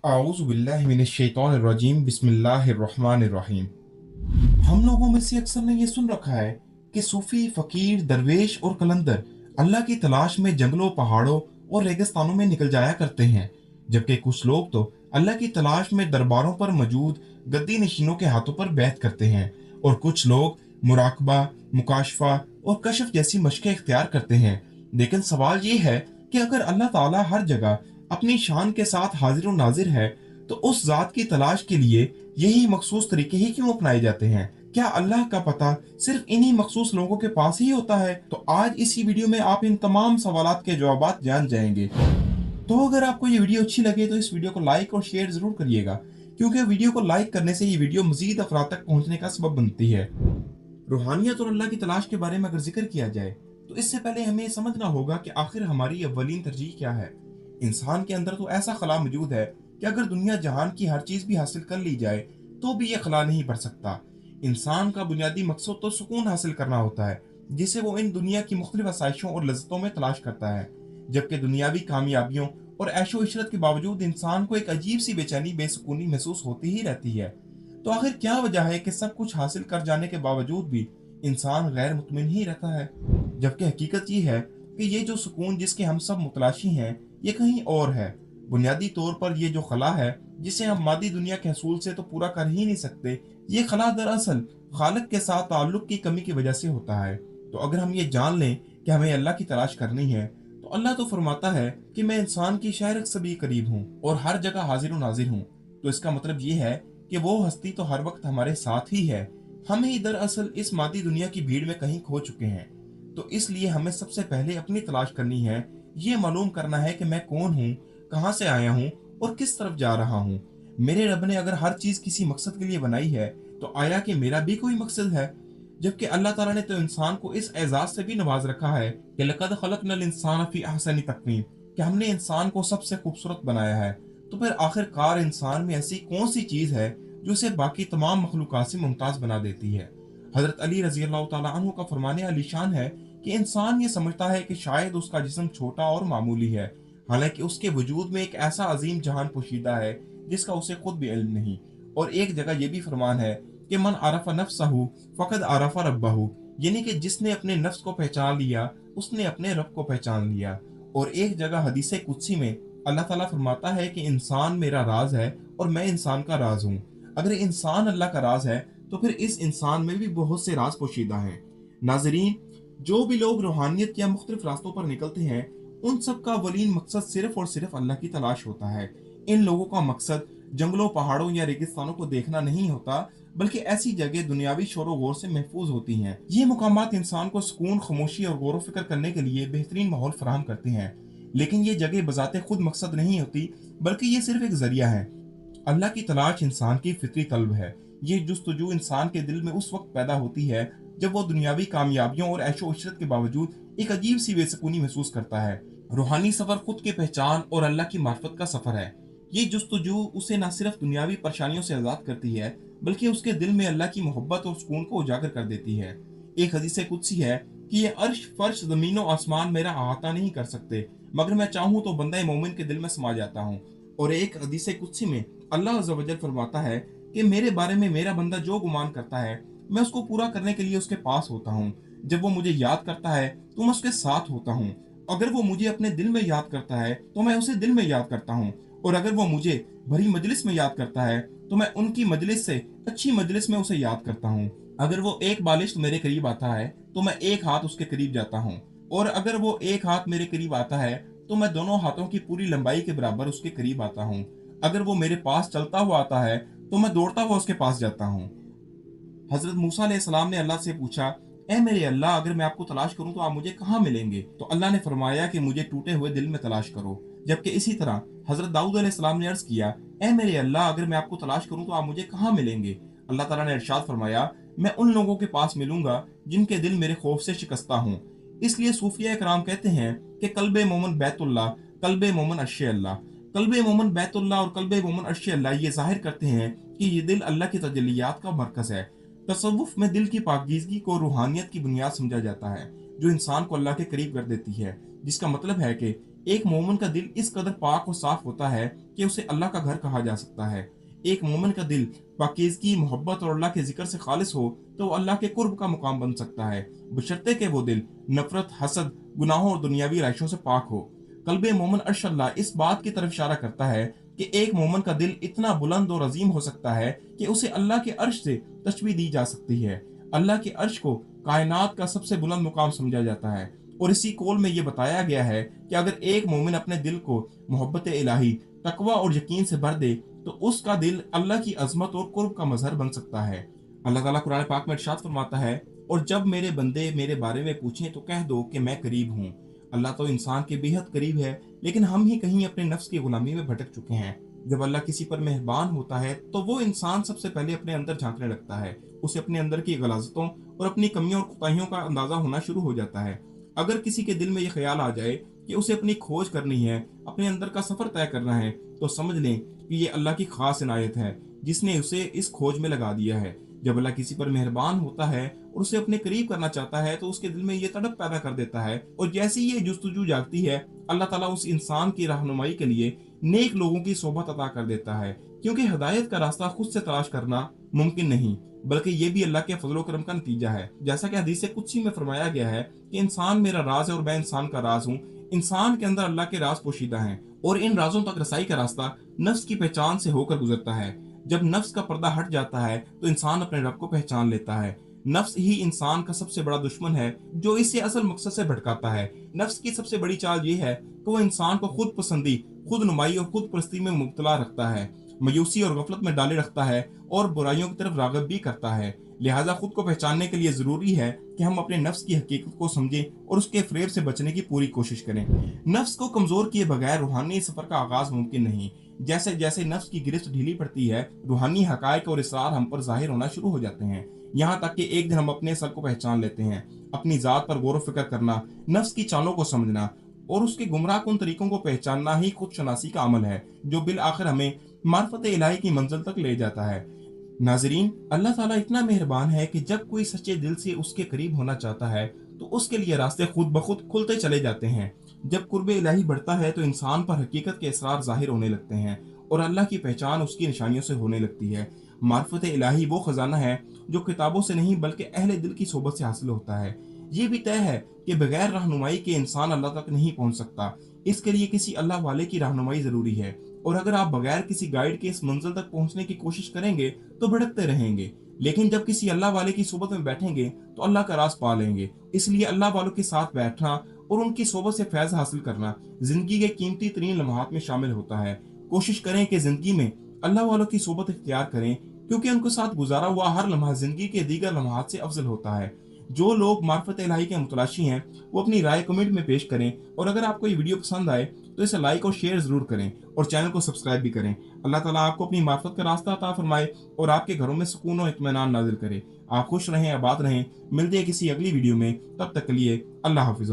आऊज़ु बिल्लाहि मिनश्शैतानिर्रजीम बिस्मिल्लाहिर्रहमानिर्रहीम। हम लोगों में से अक्सर ने ये सुन रखा है कि सूफी, फकीर, दरवेश और कलंदर अल्लाह की तलाश में जंगलों, पहाड़ों और रेगिस्तानों में निकल जाया करते हैं, जबकि कुछ लोग तो अल्लाह की तलाश में दरबारों पर मौजूद गद्दी नशीनों के हाथों पर बैत करते हैं, और कुछ लोग मुराकबा, मुकाशफा और कशफ जैसी मशक़ें इख्तियार करते हैं। लेकिन सवाल ये है कि अगर अल्लाह ताला हर जगह अपनी शान के साथ हाजिर और नाजिर है, तो उस ज़ात की तलाश के लिए यही मखसूस तरीके ही क्यों अपनाए जाते हैं? क्या अल्लाह का पता सिर्फ इन्हीं मखसूस लोगों के पास ही होता है? तो आज इसी वीडियो में आप इन तमाम सवालात के जवाबात जान जाएंगे। तो अगर आपको ये वीडियो अच्छी लगे तो इस वीडियो को लाइक और शेयर ज़रूर करिएगा, क्योंकि वीडियो को लाइक करने से ये वीडियो मज़ीद अफराद तक पहुँचने का सबब बनती है। रूहानियत और अल्लाह की तलाश के बारे में अगर जिक्र किया जाए, तो इससे पहले हमें समझना होगा कि आखिर हमारी अव्वलीन तरजीह क्या है। इंसान के अंदर तो ऐसा खला मौजूद है कि अगर दुनिया जहान की हर चीज़ भी हासिल कर ली जाए, तो भी ये खला नहीं भर सकता। इंसान का बुनियादी मकसद तो सुकून हासिल करना होता है, जिसे वो इन दुनिया की मुख्तलिफ आसाइशों और लज्जतों में तलाश करता है। जबकि दुनियावी कामयाबियों और ऐशो इशरत के बावजूद इंसान को एक अजीब सी बेचैनी, बेसुकूनी महसूस होती ही रहती है। तो आखिर क्या वजह है कि सब कुछ हासिल कर जाने के बावजूद भी इंसान गैर मुतमिन ही रहता है? जबकि हकीकत ये है कि ये जो सुकून जिसके हम सब मुतलाशी हैं, ये कहीं और है। बुनियादी तौर पर ये जो खला है, जिसे हम मादी दुनिया के हसूल से तो पूरा कर ही नहीं सकते, ये खला दरअसल खालिक के साथ ताल्लुक की कमी की वजह से होता है। तो अगर हम ये जान लें कि हमें अल्लाह की तलाश करनी है, तो अल्लाह तो फरमाता है कि मैं इंसान की शायरक से भी करीब हूँ और हर जगह हाजिर नाजिर हूँ। तो इसका मतलब ये है कि वो हस्ती तो हर वक्त हमारे साथ ही है। हम ही दरअसल इस मादी दुनिया की भीड़ में कहीं खो चुके हैं। तो इसलिए हमें सबसे पहले अपनी तलाश करनी है, ये मालूम करना है कि मैं कौन हूँ, कहाँ से आया हूँ और किस तरफ जा रहा हूँ। मेरे रब ने अगर हर चीज़ किसी मकसद के लिए बनाई है, तो आया कि मेरा भी कोई मकसद है? जबकि अल्लाह ताला ने तो इंसान को इस एजाज से भी नवाज रखा है कि लक़द खलक़नल इंसान फ़ी अहसनि तक़वीम, कि हमने इंसान को सबसे खूबसूरत बनाया है। तो फिर आखिरकार इंसान में ऐसी कौन सी चीज़ है जो उसे बाकी तमाम मखलूक़ात से मुमताज़ बना देती है? हज़रत अली रज़ी अल्लाह तआला अन्हु का फरमाने आलीशान है कि इंसान ये समझता है कि शायद उसका जिस्म छोटा और मामूली है, हालांकि उसके वजूद में एक ऐसा अजीम जहान पोशीदा है जिसका उसे खुद भी इल्म नहीं। और एक जगह यह भी फरमान है कि मन आरफ़ा नफ्सहु फ़क़द आरफ़ा रब्बहु, यानी कि जिसने अपने नफ्स को पहचान लिया, उसने अपने रब को पहचान लिया। और एक जगह हदीस कुदसी में अल्लाह ताला फरमाता है कि इंसान मेरा राज है और मैं इंसान का राज हूँ। अगर इंसान अल्लाह का राज है, तो फिर इस इंसान में भी बहुत से राज पोशीदा हैं। नाजरीन, जो भी लोग रूहानियत या मुख्तलिफ रास्तों पर निकलते हैं, उन सब का अवलीन मकसद सिर्फ और सिर्फ अल्लाह की तलाश होता है। इन लोगों का मकसद जंगलों, पहाड़ों या रेगिस्तानों को देखना नहीं होता, बल्कि ऐसी जगह दुनियावी शोर गौर से महफूज होती हैं। ये मुकामात इंसान को सुकून, खामोशी और गौर फिक्र करने के लिए बेहतरीन माहौल फराहम करते हैं। लेकिन ये जगह बजाते खुद मकसद नहीं होती, बल्कि ये सिर्फ एक जरिया है। अल्लाह की तलाश इंसान की फितरी तलब है। ये जुस्तजू इंसान के दिल में उस वक्त पैदा होती है जब वो दुनियावी कामयाबियों और ऐशो इशरत के बावजूद एक अजीब सी बेसुकूनी महसूस करता है। रूहानी सफर खुद की पहचान और अल्लाह की मार्फत का सफर है। ये जुस्तजू उसे न सिर्फ दुनियावी परेशानियों से आज़ाद करती है, बल्कि उसके दिल में अल्लाह की मोहब्बत और सुकून को उजागर कर देती है। एक हदीस कुदसी है कि ये अर्श, फर्श, ज़मीन और आसमान मेरा अहाता नहीं कर सकते, मगर मैं चाहूँ तो बंदा मोमिन के दिल में समा जाता हूँ। और एक हदीस कुदसी में अल्लाह अज़्ज़ व जल फरमाता है कि मेरे बारे में मेरा बंदा जो गुमान करता है, मैं उसको पूरा करने के लिए उसके पास होता हूँ। जब वो मुझे याद करता है, तो मैं उसके साथ होता हूँ। अगर वो मुझे अपने दिल में याद करता है, तो मैं उसे दिल में याद करता हूँ। और अगर वो मुझे भरी मजलिस में याद करता है, तो मैं उनकी मजलिस से अच्छी मजलिस में उसे याद करता हूँ। अगर वो एक बालिश मेरे करीब आता है, तो मैं एक हाथ उसके करीब जाता हूँ। और अगर वो एक हाथ मेरे करीब आता है, तो मैं दोनों हाथों की पूरी लंबाई के बराबर उसके करीब आता हूँ। अगर वो मेरे पास चलता हुआ आता है, तो मैं दौड़ता हुआ उसके पास जाता हूँ। हज़रत मूसा अलैहिस्सलाम ने अल्लाह से पूछा, ए मेरे अल्लाह, अगर मैं आपको तलाश करूं तो आप मुझे कहाँ मिलेंगे? तो अल्लाह ने फरमाया कि मुझे टूटे हुए दिल में तलाश करो। जबकि इसी तरह हज़रत दाऊद अलैहिस्सलाम ने अर्ज़ किया, ए मेरे अल्लाह, अगर मैं आपको तलाश करूं तो आप मुझे कहाँ मिलेंगे? अल्लाह ताला ने इरशाद फरमाया, मैं उन लोगों के पास मिलूंगा जिनके दिल मेरे खौफ से शिकस्ता हूँ। इसलिए सूफिया कराम कहते हैं कि कल्बे मोमन बैतुल्लाह, कल्बे मोमन अर्शे अल्लाह। कल्बे मोमन बैतुल्लाह और कल्बे मोमन अर्शे अल्लाह ये जाहिर करते हैं कि ये दिल अल्लाह की तजल्लियात का मरकज़ है। तसव्वुफ में दिल की पाकीज़गी को रूहानियत की बुनियाद समझा जाता है, जो इंसान को अल्लाह के करीब कर देती है, जिसका मतलब है कि एक मोमिन का दिल इस कदर पाक और साफ होता है कि उसे अल्लाह का घर कहा जा सकता है। एक मोमिन का दिल पाकीज़गी, मोहब्बत और अल्लाह के ज़िक्र से खालिस हो तो वो अल्लाह के कुर्ब का मुकाम बन सकता है, बशर्ते कि वो दिल नफ़रत, हसद, गुनाहों और दुनियावी ख्वाहिशों से पाक हो। क़ल्बे मोमिन अर्श अल्लाह इस बात की तरफ इशारा करता है कि एक मोमिन का दिल इतना बुलंद और अज़ीम हो सकता है कि उसे अल्लाह के अर्श से तशबीह दी जा सकती है। अल्लाह के अर्श को कायनात का सबसे बुलंद मुकाम समझा जाता है, और इसी कौल में ये बताया गया है कि अगर एक मोमिन अपने दिल को मोहब्बत इलाही, तकवा और यकीन से भर दे तो उसका दिल अल्लाह की अजमत और कुर्ब का मजहर बन सकता है। अल्लाह ताला कुरान पाक में इरशाद फरमाता है, और जब मेरे बंदे मेरे बारे में पूछें तो कह दो कि मैं करीब हूँ। अल्लाह तो इंसान के बेहद करीब है, लेकिन हम ही कहीं अपने नफ्स की गुलामी में भटक चुके हैं। जब अल्लाह किसी पर मेहरबान होता है तो वो इंसान सबसे पहले अपने अंदर झांकने लगता है। उसे अपने अंदर की गलाजतों और अपनी कमियों और कोताहियों का अंदाजा होना शुरू हो जाता है। अगर किसी के दिल में ये ख्याल आ जाए कि उसे अपनी खोज करनी है, अपने अंदर का सफर तय करना है, तो समझ लें कि ये अल्लाह की खास इनायत है जिसने उसे इस खोज में लगा दिया है। जब अल्लाह किसी पर मेहरबान होता है और उसे अपने करीब करना चाहता है तो उसके दिल में ये तड़प पैदा कर देता है, और जैसे ही ये जुस्तजू जागती है, अल्लाह ताला उस इंसान की रहनुमाई के लिए नेक लोगों की सोबत अता कर देता है, क्योंकि हिदायत का रास्ता खुद से तलाश करना मुमकिन नहीं, बल्कि ये भी अल्लाह के फजल करम का नतीजा है। जैसा कि हदीस कुदसी में फरमाया गया है कि इंसान मेरा राज है और मैं इंसान का राज हूँ। इंसान के अंदर अल्लाह के राज पोशीदा हैं, और इन राजों तक रसाई का रास्ता नफ्स की पहचान से होकर गुजरता है। जब नफ्स का पर्दा हट जाता है तो इंसान अपने रब को पहचान लेता है। नफ्स ही इंसान का सबसे बड़ा दुश्मन है, जो इसे असल मकसद से भटकाता है। नफ्स की सबसे बड़ी चाल ये है कि वो इंसान को खुद पसंदी, खुद नुमाई और खुद परस्ती में मुब्तला रखता है, मायूसी और गफलत में डाले रखता है, और बुराइयों की तरफ राग़िब भी करता है। लिहाजा खुद को पहचानने के लिए जरूरी है कि हम अपने नफ्स की हकीकत को समझें और उसके फ़रेब से बचने की पूरी कोशिश करें। नफ्स को कमजोर किए बगैर रूहानी सफर का आगाज मुमकिन नहीं। जैसे जैसे नफ्स की गिरफ्त ढीली पड़ती है, रूहानी हकायक और इसरार हम पर जाहिर होना शुरू हो जाते हैं, यहाँ तक कि एक दिन हम अपने सर को पहचान लेते हैं। अपनी जात पर गौर फिक्र करना, नफ्स की चालों को समझना और उसके गुमराह कुन तरीकों को पहचानना ही खुद शनासी का अमल है, जो बिल आखिर हमें मार्फत इलाही की मंजिल तक ले जाता है। नाजरीन, अल्लाह ताला इतना मेहरबान है कि जब कोई सच्चे दिल से उसके करीब होना चाहता है तो उसके लिए रास्ते खुद ब खुद खुलते चले जाते हैं। जब कुर्ब इलाही बढ़ता है तो इंसान पर हकीकत के असरार जाहिर होने लगते हैं और अल्लाह की पहचान उसकी निशानियों से होने लगती है। मार्फत इलाही वो खजाना है जो किताबों से नहीं बल्कि अहले दिल की सोबत से हासिल होता है। ये भी तय है कि बगैर रहनुमाई के इंसान अल्लाह तक नहीं पहुंच सकता। इसके लिए किसी अल्लाह वाले की रहनुमाई जरूरी है, और अगर आप बगैर किसी गाइड के इस मंजिल तक पहुंचने की कोशिश करेंगे तो भटकते रहेंगे। लेकिन जब किसी अल्लाह वाले की सोबत में बैठेंगे तो अल्लाह का राज पा लेंगे। इसलिए अल्लाह वालों के साथ बैठना और उनकी सोबत से फैज़ हासिल करना जिंदगी के कीमती तरीन लम्हात में शामिल होता है। कोशिश करें कि जिंदगी में अल्लाह वालों की सोबत इख्तियार करें, क्योंकि उनके साथ गुजारा हुआ हर लम्हा जिंदगी के दीगर लम्हात से अफजल होता है। जो लोग मार्फत इलाही के मुतलाशी हैं वो अपनी राय कमेंट में पेश करें, और अगर आपको ये वीडियो पसंद आए तो इसे लाइक और शेयर जरूर करें और चैनल को सब्सक्राइब भी करें। अल्लाह ताला आपको अपनी मार्फत का रास्ता अता फरमाए और आपके घरों में सुकून और इत्मीनान नाजिल करे। आप खुश रहें, आबाद रहें। मिलते हैं किसी अगली वीडियो में, तब तक के लिए अल्लाह हाफिज़।